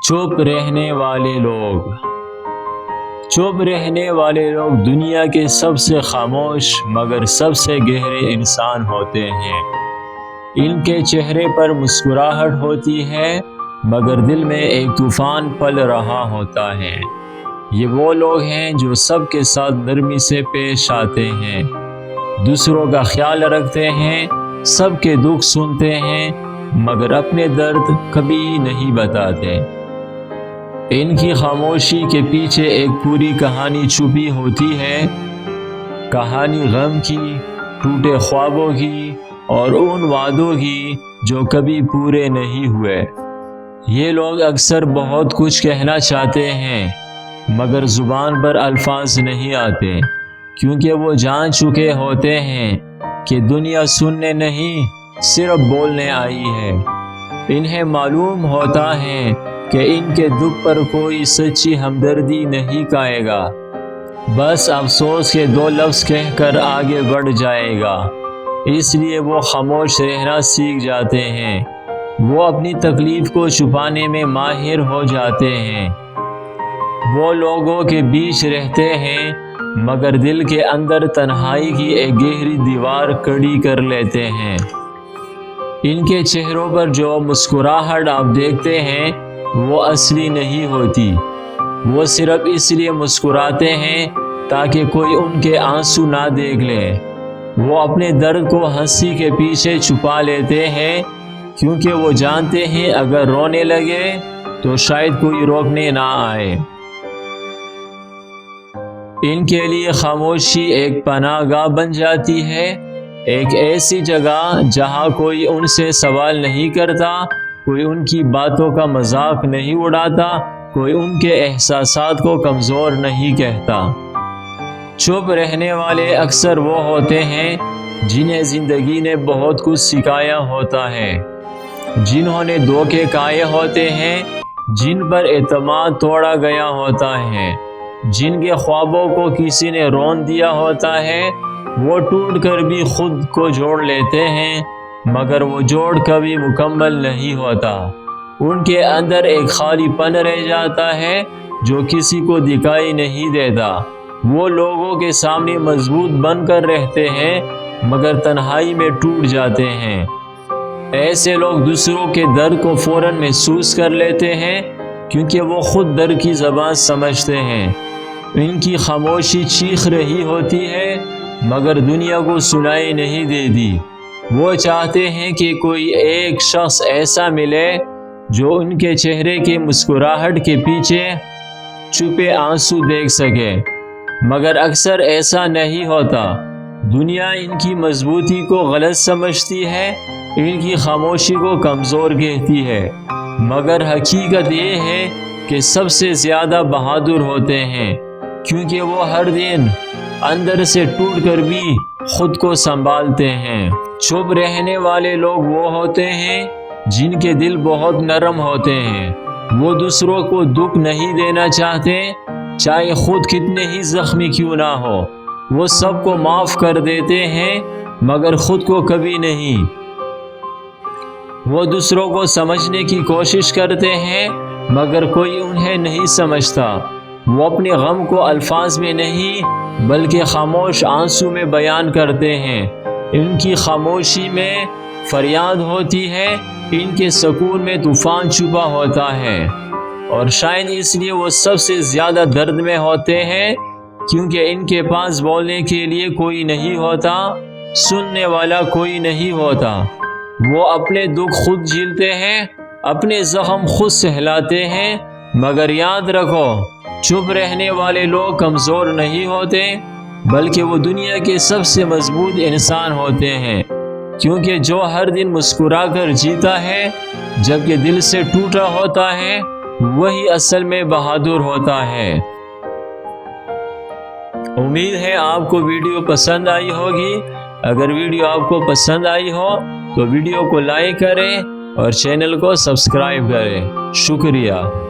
چپ رہنے والے لوگ دنیا کے سب سے خاموش مگر سب سے گہرے انسان ہوتے ہیں۔ ان کے چہرے پر مسکراہٹ ہوتی ہے مگر دل میں ایک طوفان پل رہا ہوتا ہے۔ یہ وہ لوگ ہیں جو سب کے ساتھ نرمی سے پیش آتے ہیں، دوسروں کا خیال رکھتے ہیں، سب کے دکھ سنتے ہیں مگر اپنے درد کبھی نہیں بتاتے۔ ان کی خاموشی کے پیچھے ایک پوری کہانی چھپی ہوتی ہے، کہانی غم کی، ٹوٹے خوابوں کی اور ان وعدوں کی جو کبھی پورے نہیں ہوئے۔ یہ لوگ اکثر بہت کچھ کہنا چاہتے ہیں مگر زبان پر الفاظ نہیں آتے، کیونکہ وہ جان چکے ہوتے ہیں کہ دنیا سننے نہیں صرف بولنے آئی ہے۔ انہیں معلوم ہوتا ہے کہ ان کے دکھ پر کوئی سچی ہمدردی نہیں کہے گا، بس افسوس کے دو لفظ کہہ کر آگے بڑھ جائے گا۔ اس لیے وہ خاموش رہنا سیکھ جاتے ہیں، وہ اپنی تکلیف کو چھپانے میں ماہر ہو جاتے ہیں۔ وہ لوگوں کے بیچ رہتے ہیں مگر دل کے اندر تنہائی کی ایک گہری دیوار کھڑی کر لیتے ہیں۔ ان کے چہروں پر جو مسکراہٹ آپ دیکھتے ہیں وہ اصلی نہیں ہوتی، وہ صرف اس لیے مسکراتے ہیں تاکہ کوئی ان کے آنسو نہ دیکھ لے۔ وہ اپنے درد کو ہنسی کے پیچھے چھپا لیتے ہیں کیونکہ وہ جانتے ہیں اگر رونے لگے تو شاید کوئی روکنے نہ آئے۔ ان کے لیے خاموشی ایک پناہ گاہ بن جاتی ہے، ایک ایسی جگہ جہاں کوئی ان سے سوال نہیں کرتا، کوئی ان کی باتوں کا مذاق نہیں اڑاتا، کوئی ان کے احساسات کو کمزور نہیں کہتا۔ چپ رہنے والے اکثر وہ ہوتے ہیں جنہیں زندگی نے بہت کچھ سکھایا ہوتا ہے، جنہوں نے دھوکے کھائے ہوتے ہیں، جن پر اعتماد توڑا گیا ہوتا ہے، جن کے خوابوں کو کسی نے رون دیا ہوتا ہے۔ وہ ٹوٹ کر بھی خود کو جوڑ لیتے ہیں مگر وہ جوڑ کبھی مکمل نہیں ہوتا۔ ان کے اندر ایک خالی پن رہ جاتا ہے جو کسی کو دکھائی نہیں دیتا۔ وہ لوگوں کے سامنے مضبوط بن کر رہتے ہیں مگر تنہائی میں ٹوٹ جاتے ہیں۔ ایسے لوگ دوسروں کے درد کو فوراً محسوس کر لیتے ہیں کیونکہ وہ خود درد کی زبان سمجھتے ہیں۔ ان کی خاموشی چیخ رہی ہوتی ہے مگر دنیا کو سنائی نہیں دیتی۔ وہ چاہتے ہیں کہ کوئی ایک شخص ایسا ملے جو ان کے چہرے کی مسکراہٹ کے پیچھے چھپے آنسو دیکھ سکے، مگر اکثر ایسا نہیں ہوتا۔ دنیا ان کی مضبوطی کو غلط سمجھتی ہے، ان کی خاموشی کو کمزور کہتی ہے، مگر حقیقت یہ ہے کہ سب سے زیادہ بہادر ہوتے ہیں کیونکہ وہ ہر دن اندر سے ٹوٹ کر بھی خود کو سنبھالتے ہیں۔ چپ رہنے والے لوگ وہ ہوتے ہیں جن کے دل بہت نرم ہوتے ہیں۔ وہ دوسروں کو دکھ نہیں دینا چاہتے، چاہے خود کتنے ہی زخمی کیوں نہ ہو۔ وہ سب کو معاف کر دیتے ہیں مگر خود کو کبھی نہیں۔ وہ دوسروں کو سمجھنے کی کوشش کرتے ہیں مگر کوئی انہیں نہیں سمجھتا۔ وہ اپنے غم کو الفاظ میں نہیں بلکہ خاموش آنسو میں بیان کرتے ہیں۔ ان کی خاموشی میں فریاد ہوتی ہے، ان کے سکون میں طوفان چھپا ہوتا ہے، اور شاید اس لیے وہ سب سے زیادہ درد میں ہوتے ہیں کیونکہ ان کے پاس بولنے کے لیے کوئی نہیں ہوتا، سننے والا کوئی نہیں ہوتا۔ وہ اپنے دکھ خود جھیلتے ہیں، اپنے زخم خود سہلاتے ہیں، مگر یاد رکھو چپ رہنے والے لوگ کمزور نہیں ہوتے بلکہ وہ دنیا کے سب سے مضبوط انسان ہوتے ہیں، کیونکہ جو ہر دن مسکرا کر جیتا ہے جبکہ دل سے ٹوٹا ہوتا ہے وہی اصل میں بہادر ہوتا ہے۔ امید ہے آپ کو ویڈیو پسند آئی ہوگی۔ اگر ویڈیو آپ کو پسند آئی ہو تو ویڈیو کو لائک کریں اور چینل کو سبسکرائب کریں۔ شکریہ۔